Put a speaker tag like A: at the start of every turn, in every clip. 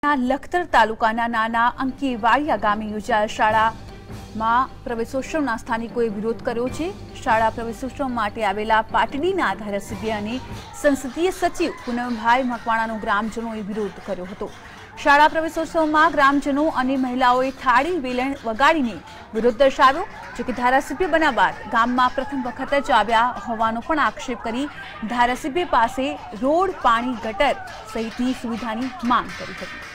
A: લખતર તાલુકાના નાના અંકેવાડિયા ગામે યોજાયેલ શાળામાં પ્રવેશોત્સવના સ્થાનિકોએ વિરોધ કર્યો છે। શાળા પ્રવેશોત્સવ માટે આવેલા પાટડીના ધારાસભ્ય અને સંસદીય સચિવ પૂનમભાઈ મકવાણાનો ગ્રામજનોએ વિરોધ કર્યો હતો। શાળા પ્રવેશોત્સવમાં ગ્રામજનો અને મહિલાઓએ થાળી વેલણ વગાડીને વિરોધ દર્શાવ્યો, જો કે ધારાસભ્ય બન્યા બાદ ગામમાં પ્રથમ વખત જ આવ્યા હોવાનો પણ આક્ષેપ કરી ધારાસભ્ય પાસે રોડ, પાણી, ગટર સહિતની સુવિધાની માંગ કરી હતી।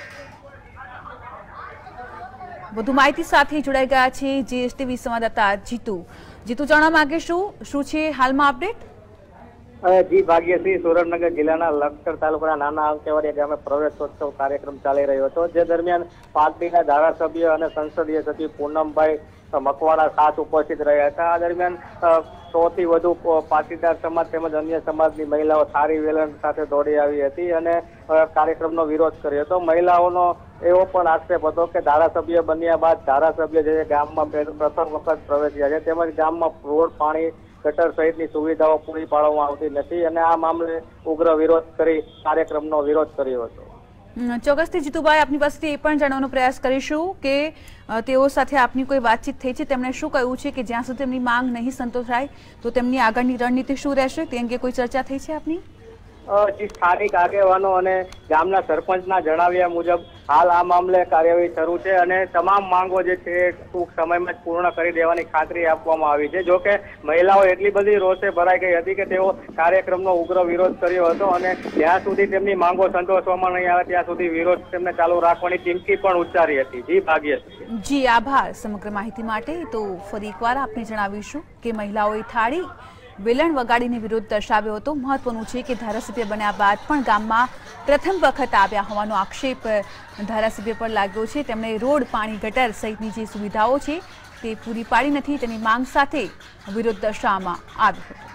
A: વધુ માહિતી સાથે જોડાઈ ગયા છે જીએસટીવી સંવાદદાતા જીતુ। જાણવા માંગે શું છે હાલમાં અપડેટ?
B: જી ભાગ્યશ્રી, સુરેન્દ્રનગર જિલ્લાના લખતર તાલુકાના નાના અંકેવાડિયા ગામે પ્રવેશોત્સવ કાર્યક્રમ ચાલી રહ્યો હતો, જે દરમિયાન પાર્ટીના ધારાસભ્ય અને સંસદીય સચિવ પૂનમભાઈ મકવાણા ખાસ ઉપસ્થિત રહ્યા હતા। આ દરમિયાન 100 થી વધુ પાટીદાર સમાજ તેમજ અન્ય સમાજની મહિલાઓ થાળી વેલણ સાથે દોડી આવી હતી અને કાર્યક્રમનો વિરોધ કર્યો હતો। મહિલાઓનો એવો પણ આક્ષેપ હતો કે ધારાસભ્ય બન્યા બાદ ધારાસભ્ય જે ગામમાં પ્રથમ વખત પ્રવેશ્યા છે, તેમજ ગામમાં રોડ, પાણી, ગટર સહિતની સુવિધાઓ પૂરી પાડવામાં આવતી નથી અને આ મામલે ઉગ્ર વિરોધ કરી કાર્યક્રમનો વિરોધ કર્યો હતો।
A: ચોક્કસથી જીતુભાઈ, આપની પાસેથી એ પણ જાણવાનો પ્રયાસ કરીશું કે તેઓ સાથે આપની કોઈ વાતચીત થઈ છે, તેમણે શું કહ્યું છે કે જ્યાં સુધી તેમની માંગ નહીં સંતોષાય તો તેમની આગળની રણનીતિ શું રહેશે, તે અંગે કોઈ ચર્ચા થઈ છે આપની?
B: સ્થાનિક આગેવાનો અને ગામના સરપંચના જણાવ્યા મુજબ હાલ આ મામલે કાર્યવાહી શરૂ છે અને તમામ માંગો જે છે ટૂંક સમયમાં જ પૂર્ણ કરી દેવાની ખાતરી આપવામાં આવી છે। જો કે મહિલાઓ એટલી બધી રોષે ભરાઈ ગઈ હતી કે તેઓ કાર્યક્રમનો ઉગ્ર વિરોધ કર્યો હતો અને જ્યાં સુધી તેમની માંગો સંતોષવામાં નહીં આવે ત્યાં સુધી વિરોધ તેમને ચાલુ રાખવાની ચીમકી પણ ઉચ્ચારી હતી। જી ભાગ્યશ્રી।
A: જી આભાર સમગ્ર માહિતી માટે। તો ફરી એકવાર આપને જણાવીશું કે મહિલાઓએ થાળી વેલણ વગાડીને વિરોધ દર્શાવ્યો હતો। મહત્વનું છે કે ધારાસભ્ય બન્યા બાદ પણ ગામમાં પ્રથમ વખત આવ્યા હોવાનો આક્ષેપ ધારાસભ્ય પર લાગ્યો છે। તેમણે રોડ, પાણી, ગટર સહિતની જે સુવિધાઓ છે તે પૂરી પાડી નથી, તેની માંગ સાથે વિરોધ દર્શાવવામાં આવ્યો હતો।